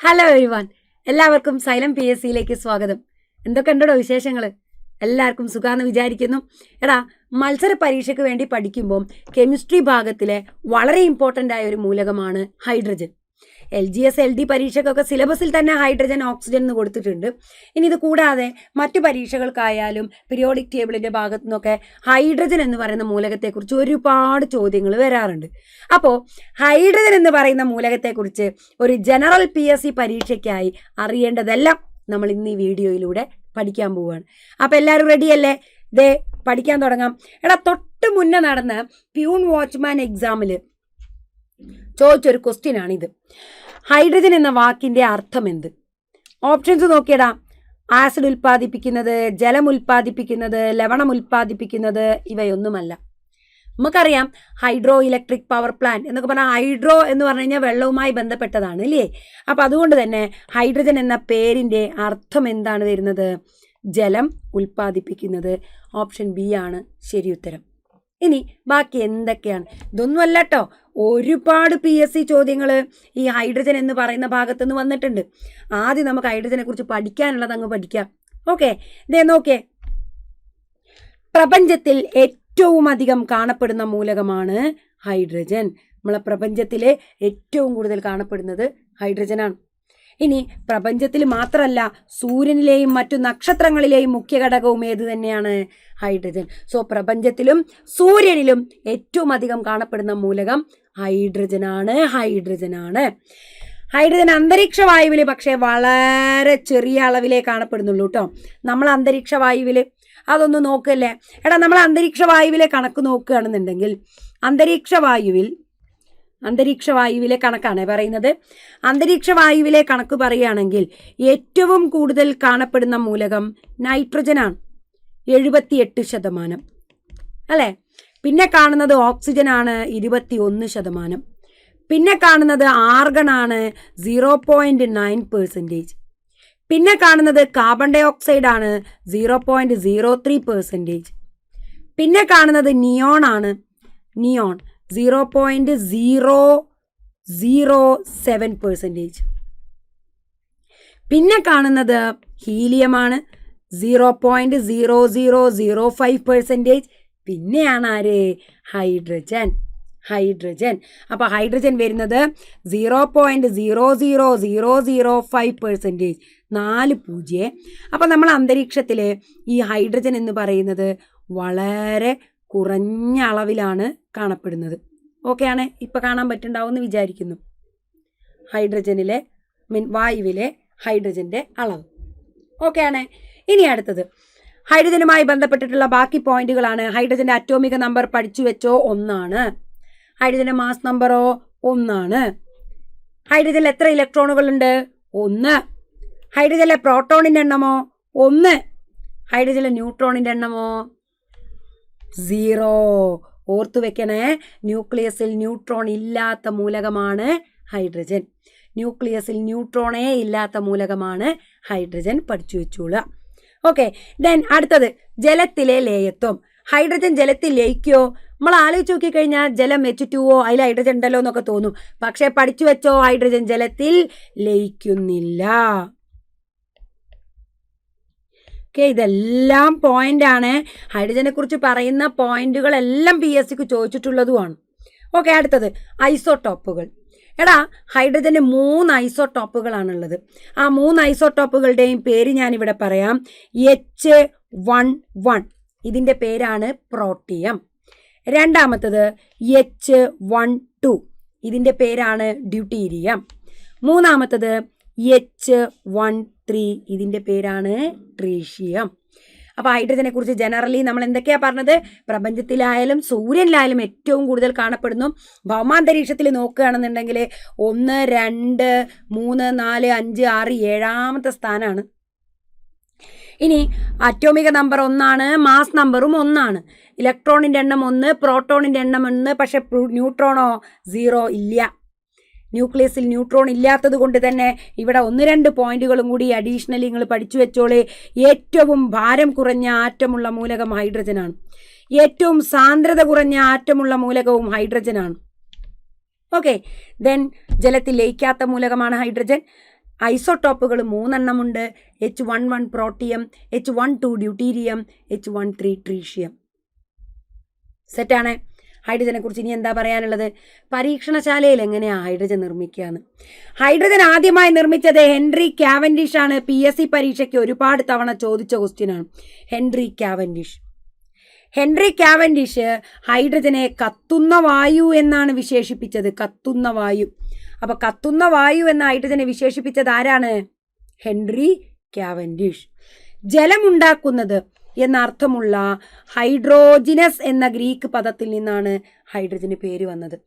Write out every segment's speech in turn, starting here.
Hello everyone, എല്ലാവർക്കും xylem PSCയിലേക്ക് സ്വാഗതം. എന്തൊക്കെ ഉണ്ടോ വിശേഷങ്ങൾ? എല്ലാവർക്കും സുഖാന്ന് വിചാരിക്കുന്നു. എടാ, മത്സര പരീക്ഷയ്ക്ക് വേണ്ടി പഠിക്കുമ്പോൾ കെമിസ്ട്രി ഭാഗത്തിലെ വളരെ ഇമ്പോർട്ടൻ്റ് ആയ ഒരു മൂലകമാണ് ഹൈഡ്രജൻ. LGS LD പരീക്ഷയ്ക്കൊക്കെ സിലബസിൽ തന്നെ ഹൈഡ്രജൻ ഓക്സിജൻ എന്ന് കൊടുത്തിട്ടുണ്ട്. ഇനി ഇത് കൂടാതെ മറ്റു പരീക്ഷകൾക്കായാലും പീരിയോഡിക് ടേബിളിൻ്റെ ഭാഗത്തു നിന്നൊക്കെ ഹൈഡ്രജൻ എന്ന് പറയുന്ന മൂലകത്തെക്കുറിച്ച് ഒരുപാട് ചോദ്യങ്ങൾ വരാറുണ്ട്. അപ്പോൾ ഹൈഡ്രജൻ എന്ന് പറയുന്ന മൂലകത്തെക്കുറിച്ച് ഒരു ജനറൽ PSC പരീക്ഷയ്ക്കായി അറിയേണ്ടതെല്ലാം നമ്മൾ ഇന്ന് ഈ വീഡിയോയിലൂടെ പഠിക്കാൻ പോവുകയാണ്. അപ്പോൾ എല്ലാവരും റെഡിയല്ലേ? ദേ പഠിക്കാൻ തുടങ്ങാം. എടാ, തൊട്ട് മുന്നേ നടന്ന പ്യൂൺ വാച്ച്മാൻ എക്സാമിൽ ചോദിച്ചൊരു ക്വസ്റ്റ്യൻ ആണിത്. ഹൈഡ്രജൻ എന്ന വാക്കിൻ്റെ അർത്ഥം എന്ത്? ഓപ്ഷൻസ് നോക്കിയടാ. ആസിഡ് ഉൽപ്പാദിപ്പിക്കുന്നത്, ജലം ഉൽപ്പാദിപ്പിക്കുന്നത്, ലവണം ഉൽപ്പാദിപ്പിക്കുന്നത്, ഇവയൊന്നുമല്ല. നമുക്കറിയാം ഹൈഡ്രോ ഇലക്ട്രിക് പവർ പ്ലാന്റ് എന്നൊക്കെ പറഞ്ഞാൽ ഹൈഡ്രോ എന്ന് പറഞ്ഞു കഴിഞ്ഞാൽ വെള്ളവുമായി ബന്ധപ്പെട്ടതാണ് അല്ലേ? അപ്പം അതുകൊണ്ട് തന്നെ ഹൈഡ്രജൻ എന്ന പേരിൻ്റെ അർത്ഥം എന്താണ് വരുന്നത്? ജലം ഉൽപ്പാദിപ്പിക്കുന്നത്. ഓപ്ഷൻ ബി ആണ് ശരി ഉത്തരം. ഇനി ബാക്കി എന്തൊക്കെയാണ്? ഇതൊന്നുമല്ല കേട്ടോ, ഒരുപാട് PSC ചോദ്യങ്ങൾ ഈ ഹൈഡ്രജൻ എന്ന് പറയുന്ന ഭാഗത്തുനിന്ന് വന്നിട്ടുണ്ട്. ആദ്യം നമുക്ക് ഹൈഡ്രജനെ കുറിച്ച് പഠിക്കാനുള്ളത് അങ്ങ് പഠിക്കാം. ഓക്കെ, ഇതേ നോക്കേ. പ്രപഞ്ചത്തിൽ ഏറ്റവും അധികം കാണപ്പെടുന്ന മൂലകമാണ് ഹൈഡ്രജൻ. നമ്മളെ പ്രപഞ്ചത്തിൽ ഏറ്റവും കൂടുതൽ കാണപ്പെടുന്നത് ഹൈഡ്രജനാണ്. ഇനി പ്രപഞ്ചത്തിൽ മാത്രമല്ല, സൂര്യനിലെയും മറ്റു നക്ഷത്രങ്ങളിലെയും മുഖ്യ ഘടകവും ഏത് തന്നെയാണ്? ഹൈഡ്രജൻ. സോ പ്രപഞ്ചത്തിലും സൂര്യനിലും ഏറ്റവും അധികം കാണപ്പെടുന്ന മൂലകം ഹൈഡ്രജനാണ്. ഹൈഡ്രജൻ അന്തരീക്ഷ വായുവിൽ പക്ഷേ വളരെ ചെറിയ അളവിലേ കാണപ്പെടുന്നുള്ളൂ കേട്ടോ. നമ്മൾ അന്തരീക്ഷ വായുവിൽ അതൊന്ന് നോക്കല്ലേ. എടാ, നമ്മൾ അന്തരീക്ഷ വായുവിലെ കണക്ക് നോക്കുകയാണെന്നുണ്ടെങ്കിൽ അന്തരീക്ഷ വായുവിലെ കണക്കാണ് പറയുന്നത്. അന്തരീക്ഷ വായുവിലെ കണക്ക് പറയുകയാണെങ്കിൽ ഏറ്റവും കൂടുതൽ കാണപ്പെടുന്ന മൂലകം നൈട്രജനാണ്, 78%. അല്ലേ? പിന്നെ കാണുന്നത് ഓക്സിജനാണ്, 21%. പിന്നെ കാണുന്നത് ആർഗണാണ്, 0.9%. പിന്നെ കാണുന്നത് കാർബൺ ഡൈ ഓക്സൈഡ് ആണ്, 0.03%. പിന്നെ കാണുന്നത് നിയോൺ ആണ്, 0.007%. പിന്നെ കാണുന്നത് ഹീലിയമാണ്, 0.0005%. പിന്നെയാണ് ആര്? ഹൈഡ്രജൻ. അപ്പോൾ ഹൈഡ്രജൻ വരുന്നത് 0.00005%. 4 അപ്പോൾ നമ്മൾ അന്തരീക്ഷത്തിൽ ഈ ഹൈഡ്രജൻ എന്ന് പറയുന്നത് വളരെ കുറഞ്ഞ അളവിലാണ് കാണപ്പെടുന്നത്. ഓക്കെയാണ്? ഇപ്പം കാണാൻ പറ്റുന്നുണ്ടാവുമെന്ന് വിചാരിക്കുന്നു ഹൈഡ്രജനിലെ വായുവിലെ ഹൈഡ്രജൻ്റെ അളവ്. ഓക്കെയാണ്? ഇനി അടുത്തത് ഹൈഡ്രജനുമായി ബന്ധപ്പെട്ടിട്ടുള്ള ബാക്കി പോയിന്റുകളാണ്. ഹൈഡ്രജൻ്റെ അറ്റോമിക നമ്പർ പഠിച്ചു വെച്ചോ? 1 ആണ്. ഹൈഡ്രജൻ്റെ മാസ് നമ്പറോ? 1 ആണ്. ഹൈഡ്രജനിൽ എത്ര ഇലക്ട്രോണുകളുണ്ട്? 1. ഹൈഡ്രജനിലെ പ്രോട്ടോണിൻ്റെ എണ്ണമോ? 1. ഹൈഡ്രജനിലെ ന്യൂട്രോണിൻ്റെ എണ്ണമോ? 0. ഓർത്തു വെക്കണേ, ന്യൂക്ലിയസിൽ ന്യൂട്രോൺ ഇല്ലാത്ത മൂലകമാണ് ഹൈഡ്രജൻ. ന്യൂക്ലിയസിൽ ന്യൂട്രോണേ ഇല്ലാത്ത മൂലകമാണ് ഹൈഡ്രജൻ. പഠിച്ചു വെച്ചോളുക. ഓക്കെ, ദെൻ അടുത്തത് ജലത്തിലെ ലേയത്വം. ഹൈഡ്രജൻ ജലത്തിൽ ലയിക്കോ? നമ്മൾ ആലോചിച്ച് നോക്കിക്കഴിഞ്ഞാൽ ജലം H2O, അതിൽ ഹൈഡ്രജൻ ഉണ്ടല്ലോ എന്നൊക്കെ തോന്നും. പക്ഷെ പഠിച്ചു വെച്ചോ, ഹൈഡ്രജൻ ജലത്തിൽ ലയിക്കുന്നില്ല. ഓക്കെ, ഇതെല്ലാം പോയിന്റാണ്. ഹൈഡ്രജനെ കുറിച്ച് പറയുന്ന പോയിന്റുകളെല്ലാം PSCക്ക് ചോദിച്ചിട്ടുള്ളതുമാണ്. ഓക്കെ, അടുത്തത് ഐസോടോപ്പുകൾ. എടാ, ഹൈഡ്രജന് 3 ഐസോടോപ്പുകളാണുള്ളത്. ആ 3 ഐസോടോപ്പുകളുടെയും പേര് ഞാനിവിടെ പറയാം. H11, ഇതിൻ്റെ പേരാണ് പ്രോട്ടിയം. രണ്ടാമത്തത് H12, ഇതിൻ്റെ പേരാണ് ഡ്യൂട്ടീരിയം. മൂന്നാമത്തത് H13, ഇതിൻ്റെ പേരാണ് ട്രീഷ്യം. അപ്പോൾ ഹൈഡ്രജനെ കുറിച്ച് ജനറലി നമ്മൾ എന്തൊക്കെയാണ് പറഞ്ഞത്? പ്രപഞ്ചത്തിലായാലും സൂര്യനിലായാലും ഏറ്റവും കൂടുതൽ കാണപ്പെടുന്നു. ഭൗമാന്തരീക്ഷത്തിൽ നോക്കുകയാണെന്നുണ്ടെങ്കിൽ 1, 2, 3, 4, 5, 6, 7ാമത്തെ സ്ഥാനമാണ്. ഇനി അറ്റോമിക നമ്പർ 1 ആണ്, മാസ് നമ്പറും 1 ആണ്. ഇലക്ട്രോണിൻ്റെ എണ്ണം 1, പ്രോട്ടോണിൻ്റെ എണ്ണം 1. പക്ഷെ ന്യൂട്രോണോ? 0 ഇല്ല. ന്യൂക്ലിയസിൽ ന്യൂട്രോൺ ഇല്ലാത്തത് കൊണ്ട് തന്നെ ഇവിടെ 1-2 പോയിന്റുകളും കൂടി അഡീഷണലി നിങ്ങൾ പഠിച്ചു വെച്ചോളേ. ഏറ്റവും ഭാരം കുറഞ്ഞ ആറ്റമുള്ള മൂലകം ഹൈഡ്രജനാണ്. ഏറ്റവും സാന്ദ്രത കുറഞ്ഞ ആറ്റമുള്ള മൂലകവും ഹൈഡ്രജനാണ്. ഓക്കെ, ദെൻ ജലത്തിൽ ലയിക്കാത്ത മൂലകമാണ് ഹൈഡ്രജൻ. ഐസോട്ടോപ്പുകൾ 3 ഉണ്ട്. H11 protium, H12 deuterium, H13 tritium. സെറ്റാണ്. ഹൈഡ്രജനെ കുറിച്ച് ഇനി എന്താ പറയാനുള്ളത്? പരീക്ഷണശാലയിൽ എങ്ങനെയാണ് ഹൈഡ്രജൻ നിർമ്മിക്കുകയെന്ന്. ഹൈഡ്രജൻ ആദ്യമായി നിർമ്മിച്ചത് ഹെൻറി കാവൻഡിഷ് ആണ്. PSC പരീക്ഷയ്ക്ക് ഒരുപാട് തവണ ചോദിച്ച ക്വസ്റ്റ്യനാണ്. ഹെൻറി കാവൻഡിഷ് ഹൈഡ്രജനെ കത്തുന്ന വായു എന്നാണ് വിശേഷിപ്പിച്ചത്. കത്തുന്ന വായു. അപ്പൊ കത്തുന്ന വായു എന്ന ഹൈഡ്രജനെ വിശേഷിപ്പിച്ചത് ആരാണ്? Henry Cavendish. ജലമുണ്ടാക്കുന്നത് എന്ന അർത്ഥമുള്ള ഹൈഡ്രോജിനസ് എന്ന ഗ്രീക്ക് പദത്തിൽ നിന്നാണ് ഹൈഡ്രജന് പേര് വന്നത്.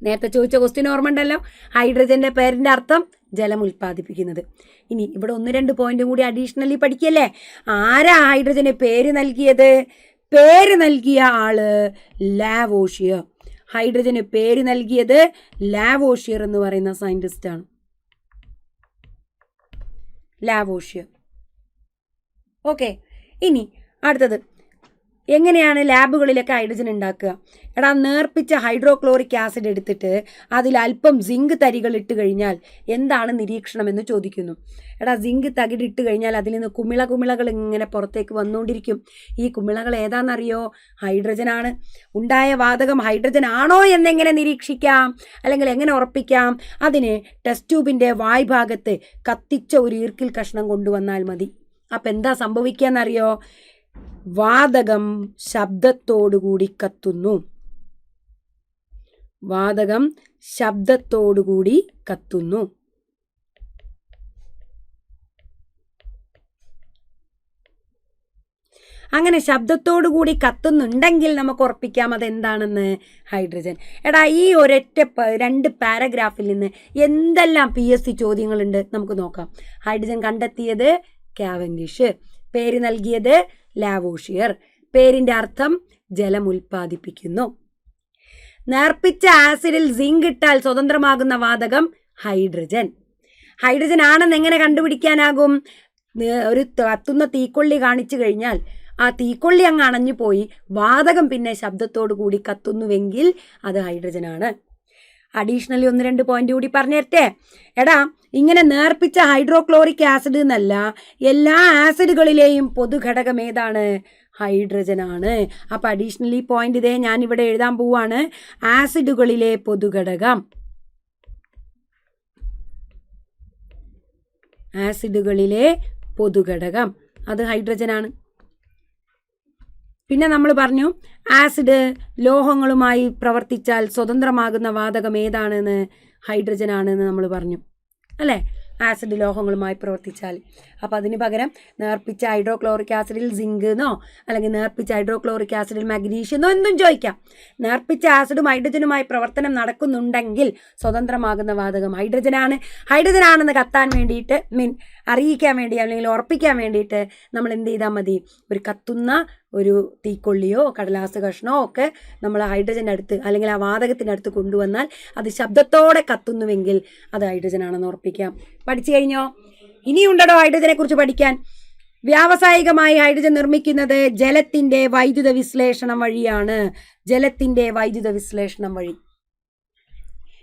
നേരത്തെ ചോദിച്ച ക്വസ്റ്റ്യൻ ഓർമ്മ ഉണ്ടല്ലോ. ഹൈഡ്രജന്റെ പേരിന്റെ അർത്ഥം ജലം ഉൽപ്പാദിപ്പിക്കുന്നത്. ഇനി ഇവിടെ 1-2 പോയിന്റും കൂടി അഡീഷണലി പഠിക്കല്ലേ. ആരാ ഹൈഡ്രജന് പേര് നൽകിയത്? പേര് നൽകിയ ആള് ലാവോഷിയർ. ഹൈഡ്രജന് പേര് നൽകിയത് ലാവോഷിയർ എന്ന് പറയുന്ന സയന്റിസ്റ്റ് ആണ്. ലാവോഷിയർ. ഓക്കെ. ഇനി അടുത്തത്, എങ്ങനെയാണ് ലാബുകളിലൊക്കെ ഹൈഡ്രജൻ ഉണ്ടാക്കുക? എടാ, നേർപ്പിച്ച ഹൈഡ്രോക്ലോറിക് ആസിഡ് എടുത്തിട്ട് അതിൽ അല്പം സിങ്ക് തരികൾ ഇട്ട് കഴിഞ്ഞാൽ എന്താണ് നിരീക്ഷണം എന്ന് ചോദിക്കുന്നു. എടാ, സിങ്ക് തകിടിട്ട് കഴിഞ്ഞാൽ അതിൽ നിന്ന് കുമിളകൾ ഇങ്ങനെ പുറത്തേക്ക് വന്നുകൊണ്ടിരിക്കും. ഈ കുമിളകൾ ഏതാണെന്നറിയോ? ഹൈഡ്രജനാണ്. ഉണ്ടായ വാതകം ഹൈഡ്രജൻ ആണോ എന്നെങ്ങനെ നിരീക്ഷിക്കാം, അല്ലെങ്കിൽ എങ്ങനെ ഉറപ്പിക്കാം? അതിന് ടെസ്റ്റ് ട്യൂബിൻ്റെ വായ്ഭാഗത്ത് കത്തിച്ച ഒരു ഈർക്കിൽ കഷ്ണം കൊണ്ടുവന്നാൽ മതി. അപ്പം എന്താ സംഭവിക്കാന്നറിയോ? വാതകം ശബ്ദത്തോടുകൂടി കത്തുന്നു. വാതകം ശബ്ദത്തോടുകൂടി കത്തുന്നു. അങ്ങനെ ശബ്ദത്തോടുകൂടി കത്തുന്നുണ്ടെങ്കിൽ നമുക്ക് ഉറപ്പിക്കാം അതെന്താണെന്ന്, ഹൈഡ്രജൻ. എടാ, ഈ ഒരൊറ്റ 2 പാരഗ്രാഫിൽ നിന്ന് എന്തെല്ലാം PSC ചോദ്യങ്ങളുണ്ട് നമുക്ക് നോക്കാം. ഹൈഡ്രജൻ കണ്ടെത്തിയത് കാവൻഡിഷ്, പേര് നൽകിയത് ലാവോഷിയർ, പേരിന്റെ അർത്ഥം ജലം ഉൽപ്പാദിപ്പിക്കുന്നു. നേർപ്പിച്ച ആസിഡിൽ സിങ്ക് ഇട്ടാൽ സ്വതന്ത്രമാകുന്ന വാതകം ഹൈഡ്രജൻ. ഹൈഡ്രജൻ ആണെന്ന് എങ്ങനെ കണ്ടുപിടിക്കാനാകും? ഒരു കത്തുന്ന തീക്കൊള്ളി കാണിച്ചു കഴിഞ്ഞാൽ ആ തീക്കൊള്ളി അങ്ങ് അണഞ്ഞു പോയി വാതകം പിന്നെ ശബ്ദത്തോടു കൂടി കത്തുന്നുവെങ്കിൽ അത് ഹൈഡ്രജനാണ്. അഡീഷണലി 1-2 പോയിന്റ് കൂടി പറഞ്ഞു തരട്ടെ. എടാ, ഇങ്ങനെ നേർപ്പിച്ച ഹൈഡ്രോക്ലോറിക് ആസിഡ് എന്നല്ല, എല്ലാ ആസിഡുകളിലെയും പൊതുഘടകം ഏതാണ്? ഹൈഡ്രജനാണ്. അപ്പം അഡീഷണലി പോയിന്റ് ഇതേ ഞാനിവിടെ എഴുതാൻ പോവാണ്. ആസിഡുകളിലെ പൊതുഘടകം, ആസിഡുകളിലെ പൊതുഘടകം അത് ഹൈഡ്രജനാണ്. പിന്നെ നമ്മൾ പറഞ്ഞു ആസിഡ് ലോഹങ്ങളുമായി പ്രവർത്തിച്ചാൽ സ്വതന്ത്രമാകുന്ന വാതകം ഏതാണെന്ന്? ഹൈഡ്രജൻ ആണെന്ന് നമ്മൾ പറഞ്ഞു അല്ലേ? ആസിഡ് ലോഹങ്ങളുമായി പ്രവർത്തിച്ചാൽ. അപ്പോൾ അതിന് പകരം നേർപ്പിച്ച ഹൈഡ്രോക്ലോറിക് ആസിഡിൽ സിങ്ക് എന്നോ അല്ലെങ്കിൽ നേർപ്പിച്ച ഹൈഡ്രോക്ലോറിക് ആസിഡിൽ മഗ്നീഷ്യം എന്നോ എന്തും ചോദിക്കാം. നേർപ്പിച്ച ആസിഡും ഹൈഡ്രജനുമായി പ്രവർത്തനം നടക്കുന്നുണ്ടെങ്കിൽ സ്വതന്ത്രമാകുന്ന വാതകം ഹൈഡ്രജനാണ്. ഹൈഡ്രജനാണെന്ന് കത്താൻ വേണ്ടിയിട്ട് അറിയിക്കാൻ വേണ്ടി അല്ലെങ്കിൽ ഉറപ്പിക്കാൻ വേണ്ടിയിട്ട് നമ്മൾ എന്ത് ചെയ്താൽ മതി? ഒരു കത്തുന്ന ഒരു തീക്കൊള്ളിയോ കടലാസ് കഷ്ണമോ ഒക്കെ നമ്മൾ ഹൈഡ്രജൻ്റെ അടുത്ത് അല്ലെങ്കിൽ ആ വാതകത്തിൻ്റെ അടുത്ത് കൊണ്ടുവന്നാൽ അത് ശബ്ദത്തോടെ കത്തുന്നുവെങ്കിൽ അത് ഹൈഡ്രജനാണെന്ന് ഉറപ്പിക്കാം. പഠിച്ചു കഴിഞ്ഞോ? ഇനിയുണ്ടോ ഹൈഡ്രജനെ കുറിച്ച് പഠിക്കാൻ? വ്യാവസായികമായി ഹൈഡ്രജൻ നിർമ്മിക്കുന്നത് ജലത്തിൻ്റെ വൈദ്യുത വിശ്ലേഷണം വഴിയാണ്. ജലത്തിൻ്റെ വൈദ്യുത വിശ്ലേഷണം വഴി.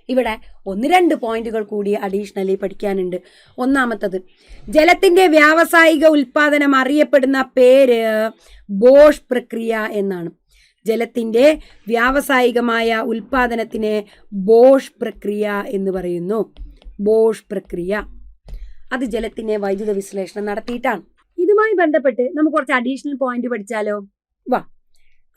ഇവിടെ 1-2 പോയിന്റുകൾ കൂടി അഡീഷണലി പഠിക്കാനുണ്ട്. ഒന്നാമത്തത്, ജലത്തിൻ്റെ വ്യാവസായിക ഉൽപാദനം അറിയപ്പെടുന്ന പേര് ബോഷ് പ്രക്രിയ എന്നാണ്. ജലത്തിൻ്റെ വ്യാവസായികമായ ഉൽപാദനത്തിന് ബോഷ് പ്രക്രിയ എന്ന് പറയുന്നു. ബോഷ് പ്രക്രിയ അത് ജലത്തിൻ്റെ വൈദ്യുത വിശ്ലേഷണം നടത്തിയിട്ടാണ്. ഇതുമായി ബന്ധപ്പെട്ട് നമുക്ക് കുറച്ച് അഡീഷണൽ പോയിന്റ് പഠിച്ചാലോ? വാ.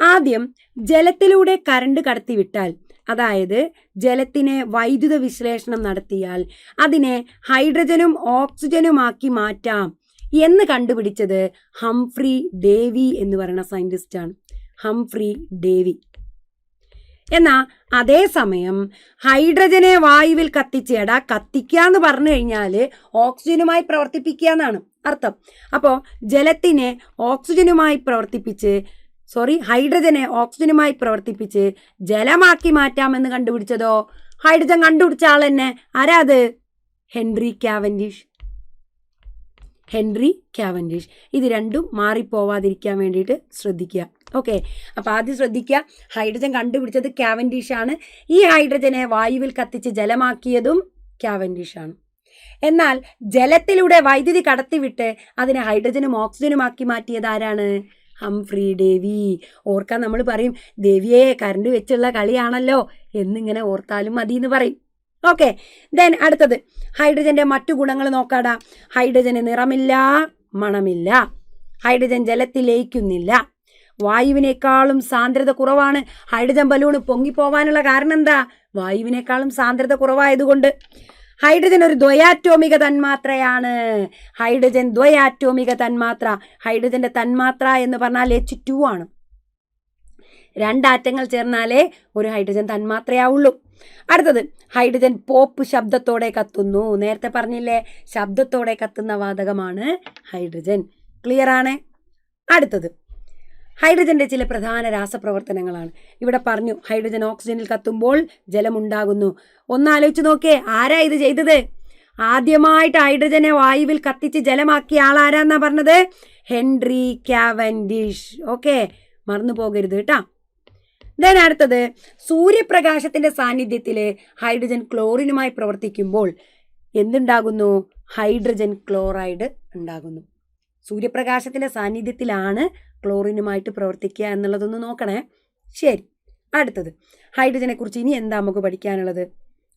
ആദ്യം, ജലത്തിലൂടെ കറണ്ട് കടത്തിവിട്ടാൽ, അതായത് ജലത്തിനെ വൈദ്യുത വിശ്ലേഷണം നടത്തിയാൽ അതിനെ ഹൈഡ്രജനും ഓക്സിജനുമാക്കി മാറ്റാം എന്ന് കണ്ടുപിടിച്ചത് ഹംഫ്രി ഡേവി എന്ന് പറയുന്ന സയന്റിസ്റ്റാണ്. Humphrey Davy. എന്നാൽ അതേസമയം ഹൈഡ്രജനെ വായുവിൽ കത്തിക്കുക എന്ന് പറഞ്ഞു കഴിഞ്ഞാൽ ഓക്സിജനുമായി പ്രവർത്തിപ്പിക്കുക എന്നാണ് അർത്ഥം. അപ്പോൾ ജലത്തിനെ ഹൈഡ്രജനെ ഓക്സിജനുമായി പ്രവർത്തിപ്പിച്ച് ജലമാക്കി മാറ്റാമെന്ന് കണ്ടുപിടിച്ചതോ? ഹൈഡ്രജൻ കണ്ടുപിടിച്ച ആൾ തന്നെ. ആരാ അത്? Henry Cavendish. ഇത് രണ്ടും മാറിപ്പോവാതിരിക്കാൻ വേണ്ടിയിട്ട് ശ്രദ്ധിക്കുക. ഓക്കെ, അപ്പോൾ ആദ്യം ശ്രദ്ധിക്കുക, ഹൈഡ്രജൻ കണ്ടുപിടിച്ചത് കാവൻഡിഷ് ആണ്. ഈ ഹൈഡ്രജനെ വായുവിൽ കത്തിച്ച് ജലമാക്കിയതും കാവൻഡിഷ് ആണ്. എന്നാൽ ജലത്തിലൂടെ വൈദ്യുതി കടത്തിവിട്ട് അതിനെ ഹൈഡ്രജനും ഓക്സിജനുമാക്കി മാറ്റിയത് ആരാണ്? Humphrey Davy. ഓർക്കാൻ നമ്മൾ പറയും, ദേവിയെ കറണ്ട് വെച്ചുള്ള കളിയാണല്ലോ എന്നിങ്ങനെ ഓർത്താലും മതി എന്ന് പറയും. ഓക്കെ, ദെൻ അടുത്തത് ഹൈഡ്രജന്റെ മറ്റു ഗുണങ്ങൾ നോക്കാടാ. ഹൈഡ്രജന് നിറമില്ല, മണമില്ല. ഹൈഡ്രജൻ ജലത്തിൽ ലയിക്കുന്നില്ല. വായുവിനേക്കാളും സാന്ദ്രത കുറവാണ്. ഹൈഡ്രജൻ ബലൂൺ പൊങ്ങിപ്പോവാനുള്ള കാരണം എന്താ? വായുവിനേക്കാളും സാന്ദ്രത കുറവായതുകൊണ്ട്. ഹൈഡ്രജൻ ഒരു ദ്വയാറ്റോമിക തന്മാത്രയാണ്. ഹൈഡ്രജൻ ദ്വയാറ്റോമിക തന്മാത്ര. ഹൈഡ്രജന്റെ തന്മാത്ര എന്ന് പറഞ്ഞാൽ H2 ആണ്. 2 ആറ്റങ്ങൾ ചേർന്നാലേ ഒരു ഹൈഡ്രജൻ തന്മാത്രയാവുള്ളൂ. അടുത്തത് ഹൈഡ്രജൻ പോപ്പ് ശബ്ദത്തോടെ കത്തുന്നു. നേരത്തെ പറഞ്ഞില്ലേ, ശബ്ദത്തോടെ കത്തുന്ന വാതകമാണ് ഹൈഡ്രജൻ. ക്ലിയർ ആണ്? അടുത്തത് ഹൈഡ്രജന്റെ ചില പ്രധാന രാസപ്രവർത്തനങ്ങളാണ്. ഇവിടെ പറഞ്ഞു ഹൈഡ്രജൻ ഓക്സിജനിൽ കത്തുമ്പോൾ ജലമുണ്ടാകുന്നു. ഒന്നാലോചിച്ച് നോക്കേ, ആരാ ഇത് ചെയ്തത്? ആദ്യമായിട്ട് ഹൈഡ്രജനെ വായുവിൽ കത്തിച്ച് ജലമാക്കിയ ആളാരാന്നാ പറഞ്ഞത്? Henry Cavendish. ഓക്കെ, മറന്നു പോകരുത് കേട്ടാ. ദെൻ അടുത്തത് സൂര്യപ്രകാശത്തിന്റെ സാന്നിധ്യത്തിൽ ഹൈഡ്രജൻ ക്ലോറിനുമായി പ്രവർത്തിക്കുമ്പോൾ എന്തുണ്ടാകുന്നു? ഹൈഡ്രജൻ ക്ലോറൈഡ് ഉണ്ടാകുന്നു. സൂര്യപ്രകാശത്തിന്റെ സാന്നിധ്യത്തിലാണ് ക്ലോറിനുമായിട്ട് പ്രവർത്തിക്കുക എന്നുള്ളതൊന്ന് നോക്കണേ. ശരി, അടുത്തത് ഹൈഡ്രജനെ കുറിച്ച് ഇനി എന്താ നമുക്ക് പഠിക്കാനുള്ളത്?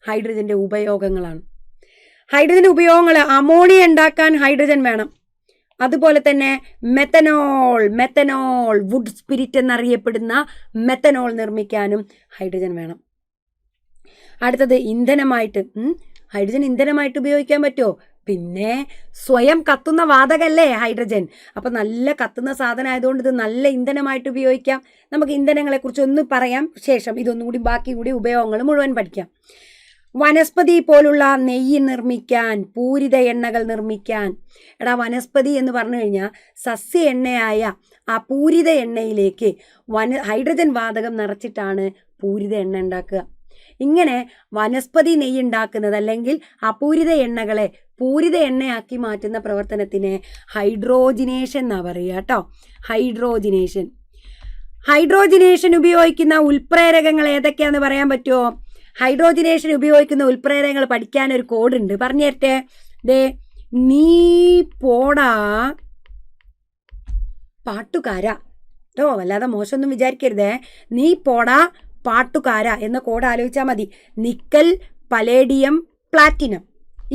ഹൈഡ്രജന്റെ ഉപയോഗങ്ങളാണ്. ഹൈഡ്രജന്റെ ഉപയോഗങ്ങൾ: അമോണിയ ഉണ്ടാക്കാൻ ഹൈഡ്രജൻ വേണം. അതുപോലെ തന്നെ മെത്തനോൾ വുഡ് സ്പിരിറ്റ് എന്നറിയപ്പെടുന്ന മെത്തനോൾ നിർമ്മിക്കാനും ഹൈഡ്രജൻ വേണം. അടുത്തത് ഇന്ധനമായിട്ട്. ഹൈഡ്രജൻ ഇന്ധനമായിട്ട് ഉപയോഗിക്കാൻ പറ്റുമോ? പിന്നെ സ്വയം കത്തുന്ന വാതകല്ലേ ഹൈഡ്രജൻ. അപ്പം നല്ല കത്തുന്ന സാധനം ആയതുകൊണ്ട് ഇത് നല്ല ഇന്ധനമായിട്ട് ഉപയോഗിക്കാം. നമുക്ക് ഇന്ധനങ്ങളെ കുറിച്ച് ഒന്ന് പറയാം, ശേഷം ഇതൊന്നും കൂടി ബാക്കി കൂടി ഉപയോഗങ്ങൾ മുഴുവൻ പഠിക്കാം. വനസ്പതി പോലുള്ള നെയ്യ് നിർമ്മിക്കാൻ, പൂരിത എണ്ണകൾ നിർമ്മിക്കാൻ. എടാ, വനസ്പതി എന്ന് പറഞ്ഞു കഴിഞ്ഞാൽ സസ്യ എണ്ണയായ ആ പൂരിത എണ്ണയിലേക്ക് ഹൈഡ്രജൻ വാതകം നിറച്ചിട്ടാണ് പൂരിത എണ്ണ ഉണ്ടാക്കുക. ഇങ്ങനെ വനസ്പതി നെയ്യ് ഉണ്ടാക്കുന്നത് അല്ലെങ്കിൽ അപൂരിത എണ്ണകളെ പൂരിത എണ്ണയാക്കി മാറ്റുന്ന പ്രവർത്തനത്തിന് ഹൈഡ്രോജിനേഷൻ എന്നാ പറയുക കേട്ടോ. ഹൈഡ്രോജിനേഷൻ ഉപയോഗിക്കുന്ന ഉൽപ്രേരകങ്ങൾ ഏതൊക്കെയാന്ന് പറയാൻ പറ്റുമോ? ഹൈഡ്രോജിനേഷൻ ഉപയോഗിക്കുന്ന ഉൽപ്രേരകങ്ങൾ പഠിക്കാൻ ഒരു കോഡ് ഉണ്ട്, പറഞ്ഞു തരട്ടെ. ദേ, നീ പോടാ പാട്ടുകാര കേട്ടോ, വല്ലാതെ മോശമൊന്നും വിചാരിക്കരുതേ. നീ പോടാ പാട്ടുകാര എന്ന കോഡ് ആലോചിച്ചാൽ മതി. നിക്കൽ, പലേഡിയം, പ്ലാറ്റിനം,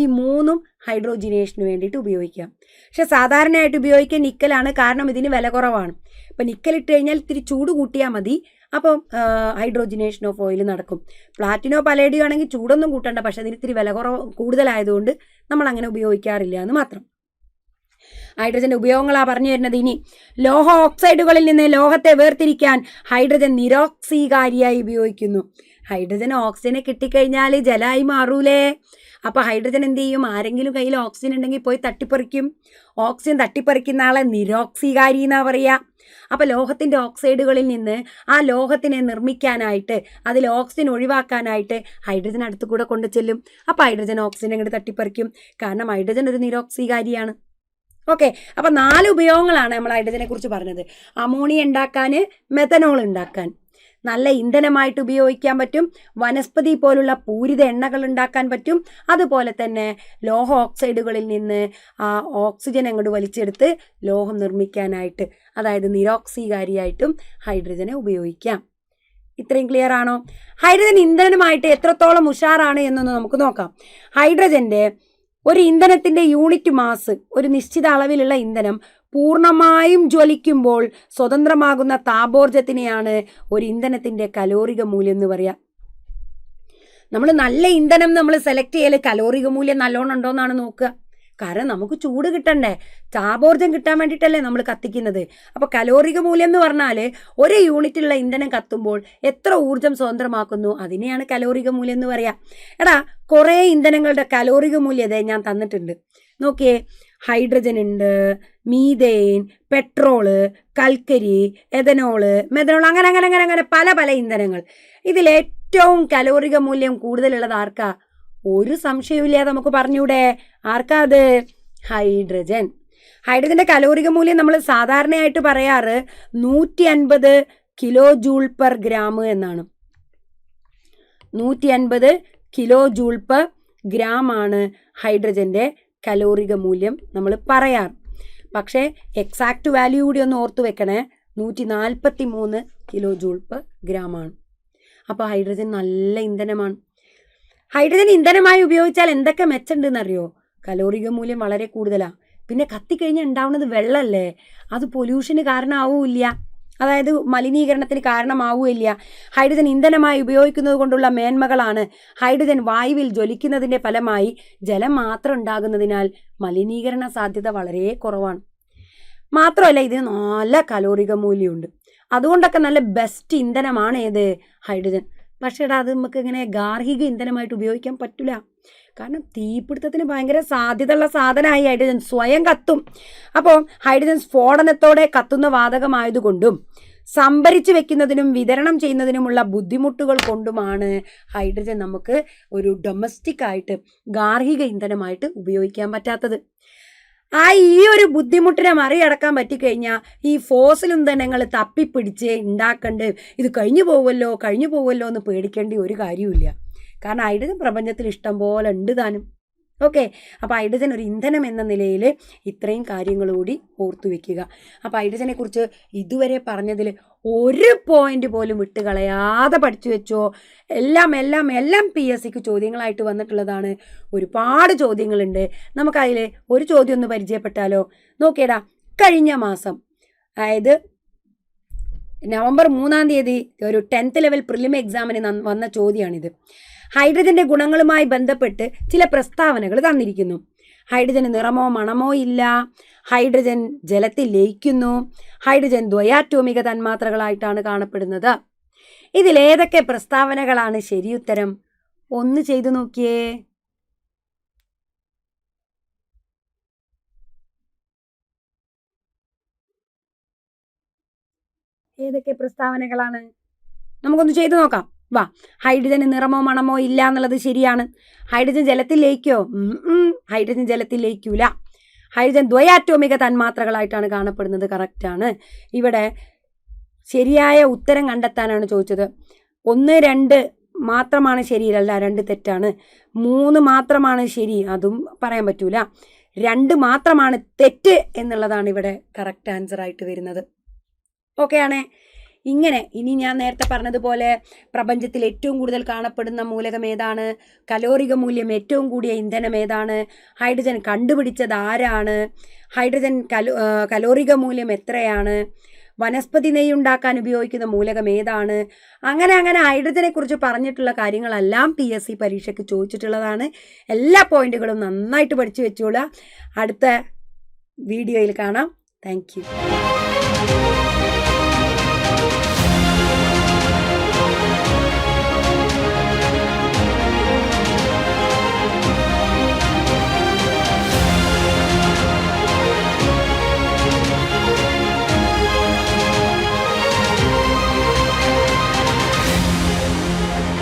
ഈ 3ഉം ഹൈഡ്രോജിനേഷന് വേണ്ടിയിട്ട് ഉപയോഗിക്കാം. പക്ഷെ സാധാരണയായിട്ട് ഉപയോഗിക്കുക നിക്കലാണ്, കാരണം ഇതിന് വില കുറവാണ്. ഇപ്പം നിക്കൽ ഇട്ട് കഴിഞ്ഞാൽ ഇത്തിരി ചൂട് കൂട്ടിയാൽ മതി, അപ്പം ഹൈഡ്രോജിനേഷൻ ഓഫ് ഓയിൽ നടക്കും. പ്ലാറ്റിനോ പലേഡിയോ ആണെങ്കിൽ ചൂടൊന്നും കൂട്ടണ്ട, പക്ഷെ അതിന് ഇത്തിരി വില കൂടുതലായതുകൊണ്ട് നമ്മൾ അങ്ങനെ ഉപയോഗിക്കാറില്ല എന്ന് മാത്രം. ഹൈഡ്രജന്റെ ഉപയോഗങ്ങളാണ് പറഞ്ഞു വരുന്നത്. ഇനി ലോഹ ഓക്സൈഡുകളിൽ നിന്ന് ലോഹത്തെ വേർതിരിക്കാൻ ഹൈഡ്രജൻ നിരോക്സീകാരിയായി ഉപയോഗിക്കുന്നു. ഹൈഡ്രജൻ ഓക്സിജനെ കിട്ടിക്കഴിഞ്ഞാൽ ജലമായി മാറൂലേ. അപ്പോൾ ഹൈഡ്രജൻ എന്ത് ചെയ്യും? ആരെങ്കിലും കയ്യിൽ ഓക്സിജൻ ഉണ്ടെങ്കിൽ പോയി തട്ടിപ്പറിക്കും. ഓക്സിജൻ തട്ടിപ്പറിക്കുന്ന ആളെ നിരോക്സീകാരി എന്നാ പറയുക. അപ്പോൾ ലോഹത്തിൻ്റെ ഓക്സൈഡുകളിൽ നിന്ന് ആ ലോഹത്തിനെ നിർമ്മിക്കാനായിട്ട്, അതിൽ ഓക്സിജൻ ഒഴിവാക്കാനായിട്ട് ഹൈഡ്രജൻ അടുത്ത് കൂടെ കൊണ്ടു ചെല്ലും. അപ്പോൾ ഹൈഡ്രജൻ ഓക്സിജൻ അങ്ങോട്ട് തട്ടിപ്പറിക്കും, കാരണം ഹൈഡ്രജൻ ഒരു നിരോക്സീകാരിയാണ്. ഓക്കെ, അപ്പം 4 ഉപയോഗങ്ങളാണ് നമ്മൾ ഹൈഡ്രജനെ കുറിച്ച് പറഞ്ഞത്. അമോണിയ ഉണ്ടാക്കാൻ, മെത്തനോൾ ഉണ്ടാക്കാൻ, നല്ല ഇന്ധനമായിട്ട് ഉപയോഗിക്കാൻ പറ്റും, വനസ്പതി പോലുള്ള പൂരിത എണ്ണകൾ ഉണ്ടാക്കാൻ പറ്റും, അതുപോലെ തന്നെ ലോഹ ഓക്സൈഡുകളിൽ നിന്ന് ആ ഓക്സിജൻ അങ്ങോട്ട് വലിച്ചെടുത്ത് ലോഹം നിർമ്മിക്കാനായിട്ട്, അതായത് നിരോക്സീകാരിയായിട്ടും ഹൈഡ്രജനെ ഉപയോഗിക്കാം. ഇത്രയും ക്ലിയർ ആണോ? ഹൈഡ്രജൻ ഇന്ധനമായിട്ട് എത്രത്തോളം ഉഷാറാണ് എന്നൊന്ന് നമുക്ക് നോക്കാം. ഹൈഡ്രജൻ്റെ ഒരു ഇന്ധനത്തിൻ്റെ യൂണിറ്റ് മാസ്, ഒരു നിശ്ചിത അളവിലുള്ള ഇന്ധനം പൂർണ്ണമായും ജ്വലിക്കുമ്പോൾ സ്വതന്ത്രമാകുന്ന താപോർജ്ജത്തിനെയാണ് ഒരു ഇന്ധനത്തിൻ്റെ കലോറിക മൂല്യം എന്ന് പറയുക. നമ്മൾ നല്ല ഇന്ധനം നമ്മൾ സെലക്ട് ചെയ്യൽ കലോറിക മൂല്യം നല്ലോണം ഉണ്ടോയെന്നാണ് നോക്കുക. കാരണം നമുക്ക് ചൂട് കിട്ടണ്ടേ, താപോർജ്ജം കിട്ടാൻ വേണ്ടിയിട്ടല്ലേ നമ്മൾ കത്തിക്കുന്നത്. അപ്പോൾ കലോറിക മൂല്യം എന്ന് പറഞ്ഞാൽ ഒരു യൂണിറ്റുള്ള ഇന്ധനം കത്തുമ്പോൾ എത്ര ഊർജ്ജം സ്വതന്ത്രമാക്കുന്നു, അതിനെയാണ് കലോറിക മൂല്യം എന്ന് പറയുക. എടാ, കുറേ ഇന്ധനങ്ങളുടെ കലോറിക മൂല്യത ഞാൻ തന്നിട്ടുണ്ട്, നോക്കിയേ. ഹൈഡ്രജൻ ഉണ്ട്, മീഥേൻ, പെട്രോള്, കൽക്കരി, എഥനോള്, മെഥനോൾ, അങ്ങനെ അങ്ങനെ അങ്ങനെ അങ്ങനെ പല പല ഇന്ധനങ്ങൾ. ഇതിലേറ്റവും കലോറിക മൂല്യം കൂടുതലുള്ളത് ആർക്കാ? ഒരു സംശയമില്ലാതെ നമുക്ക് പറഞ്ഞൂടെ, ആർക്കാ അത്? ഹൈഡ്രജൻ. ഹൈഡ്രജൻ്റെ കലോറിക മൂല്യം നമ്മൾ സാധാരണയായിട്ട് പറയാറ് 150 കിലോ ജൂൾ പെർ ഗ്രാം എന്നാണ്. 150 കിലോ ജൂൾ പെർ ഗ്രാമാണ് ഹൈഡ്രജൻ്റെ കലോറിക മൂല്യം നമ്മൾ പറയാറ്. പക്ഷേ എക്സാക്റ്റ് വാല്യൂ കൂടി ഒന്ന് ഓർത്ത് വെക്കണേ, 143 കിലോ ജൂൾ പെർ ഗ്രാമാണ്. അപ്പോൾ ഹൈഡ്രജൻ നല്ല ഇന്ധനമാണ്. ഹൈഡ്രജൻ ഇന്ധനമായി ഉപയോഗിച്ചാൽ എന്തൊക്കെ മെച്ചമുണ്ടെന്നറിയോ? കലോറിക മൂല്യം വളരെ കൂടുതലാണ്. പിന്നെ കത്തിക്കഴിഞ്ഞാൽ ഉണ്ടാവുന്നത് വെള്ളമല്ലേ, അത് പൊല്യൂഷന് കാരണമാവില്ല, അതായത് മലിനീകരണത്തിന് കാരണമാവുകയില്ല. ഹൈഡ്രജൻ ഇന്ധനമായി ഉപയോഗിക്കുന്നത് കൊണ്ടുള്ള മേന്മകളാണ് ഹൈഡ്രജൻ വായുവിൽ ജ്വലിക്കുന്നതിൻ്റെ ഫലമായി ജലം മാത്രം ഉണ്ടാകുന്നതിനാൽ മലിനീകരണ സാധ്യത വളരെ കുറവാണ്. മാത്രമല്ല ഇതിന് നല്ല കലോറിക മൂല്യമുണ്ട്. അതുകൊണ്ടൊക്കെ നല്ല ബെസ്റ്റ് ഇന്ധനമാണ് ഏത്? ഹൈഡ്രജൻ. പക്ഷേ അത് നമുക്ക് ഇങ്ങനെ ഗാർഹിക ഇന്ധനമായിട്ട് ഉപയോഗിക്കാൻ പറ്റില്ല. കാരണം തീപിടുത്തത്തിന് ഭയങ്കര സാധ്യതയുള്ള സാധനമായി ഹൈഡ്രജൻ, സ്വയം കത്തും. അപ്പോൾ ഹൈഡ്രജൻ സ്ഫോടനത്തോടെ കത്തുന്ന വാതകമായതുകൊണ്ടും സംഭരിച്ചു വെക്കുന്നതിനും വിതരണം ചെയ്യുന്നതിനുമുള്ള ബുദ്ധിമുട്ടുകൾ കൊണ്ടുമാണ് ഹൈഡ്രജൻ നമുക്ക് ഒരു ഡൊമസ്റ്റിക് ആയിട്ട് ഗാർഹിക ഇന്ധനമായിട്ട് ഉപയോഗിക്കാൻ പറ്റാത്തത്. ഈ ഒരു ബുദ്ധിമുട്ടിനെ മറികടക്കാൻ പറ്റിക്കഴിഞ്ഞാൽ ഈ ഫോസിൽ ഇന്ധനങ്ങൾ തപ്പിപ്പിടിച്ച് ഉണ്ടാക്കണ്ട് ഇത് കഴിഞ്ഞു പോവുമല്ലോ എന്ന് പേടിക്കേണ്ട ഒരു കാര്യമില്ല. കാരണം ഹൈഡ്രജൻ പ്രപഞ്ചത്തിൽ ഇഷ്ടം പോലെ ഉണ്ട് താനും. ഓക്കെ, അപ്പോൾ ഹൈഡ്രജൻ ഒരു ഇന്ധനം എന്ന നിലയിൽ ഇത്രയും കാര്യങ്ങൾ കൂടി ഓർത്തു വെക്കുക. അപ്പോൾ ഹൈഡ്രജനെ കുറിച്ച് ഇതുവരെ പറഞ്ഞതിൽ ഒരു പോയിന്റ് പോലും വിട്ട് കളയാതെ പഠിച്ചു വെച്ചോ. എല്ലാം PSCക്ക് ചോദ്യങ്ങളായിട്ട് വന്നിട്ടുള്ളതാണ്. ഒരുപാട് ചോദ്യങ്ങളുണ്ട്. നമുക്കതിൽ ഒരു ചോദ്യം ഒന്ന് പരിചയപ്പെട്ടാലോ? നോക്കിയടാ, കഴിഞ്ഞ മാസം അതായത് നവംബർ 3 ഒരു 10th ലെവൽ പ്രിലിം എക്സാമിന് വന്ന ചോദ്യമാണിത്. ഹൈഡ്രജന്റെ ഗുണങ്ങളുമായി ബന്ധപ്പെട്ട് ചില പ്രസ്താവനകൾ തന്നിരിക്കുന്നു. ഹൈഡ്രജന് നിറമോ മണമോ ഇല്ല, ഹൈഡ്രജൻ ജലത്തിൽ ലയിക്കുന്നു, ഹൈഡ്രജൻ ദ്വയാറ്റോമിക തന്മാത്രകളായിട്ടാണ് കാണപ്പെടുന്നത്. ഇതിലേതൊക്കെ പ്രസ്താവനകളാണ് ശരിയുത്തരം? ഒന്ന് ചെയ്തു നോക്കിയേ. ഏതൊക്കെ പ്രസ്താവനകളാണ്? നമുക്കൊന്ന് ചെയ്തു നോക്കാം. വാ, ഹൈഡ്രജന് നിറമോ മണമോ ഇല്ല എന്നുള്ളത് ശരിയാണ്. ഹൈഡ്രജൻ ജലത്തിൽ ലയിക്കോ? ഹൈഡ്രജൻ ജലത്തിൽ ലയിക്കൂല. ഹൈഡ്രജൻ ദ്വയാറ്റോമിക തന്മാത്രകളായിട്ടാണ് കാണപ്പെടുന്നത്. കറക്റ്റാണ്. ഇവിടെ ശരിയായ ഉത്തരം കണ്ടെത്താനാണ് ചോദിച്ചത്. 1, 2 മാത്രമാണ് ശരിയല്ല, 2 തെറ്റാണ്. 3 മാത്രമാണ് ശരി, അതും പറയാൻ പറ്റൂല. 2 മാത്രമാണ് തെറ്റ് എന്നുള്ളതാണ് ഇവിടെ കറക്റ്റ് ആൻസർ ആയിട്ട് വരുന്നത്. ഓക്കെ ആണേ. ഇങ്ങനെ ഇനി ഞാൻ നേരത്തെ പറഞ്ഞതുപോലെ പ്രപഞ്ചത്തിൽ ഏറ്റവും കൂടുതൽ കാണപ്പെടുന്ന മൂലകം ഏതാണ്? കലോറിക മൂല്യം ഏറ്റവും കൂടിയ ഇന്ധനം ഏതാണ്? ഹൈഡ്രജൻ കണ്ടുപിടിച്ചത് ആരാണ്? ഹൈഡ്രജൻ കലോറിക മൂല്യം എത്രയാണ്? വനസ്പതി നെയ്യ് ഉണ്ടാക്കാൻ ഉപയോഗിക്കുന്ന മൂലകം ഏതാണ്? അങ്ങനെ ഹൈഡ്രജനെ കുറിച്ച് പറഞ്ഞിട്ടുള്ള കാര്യങ്ങളെല്ലാം PSC പരീക്ഷയ്ക്ക് ചോദിച്ചിട്ടുള്ളതാണ്. എല്ലാ പോയിന്റുകളും നന്നായിട്ട് പഠിച്ചു വെച്ചോളൂ. അടുത്ത വീഡിയോയിൽ കാണാം. Thank you.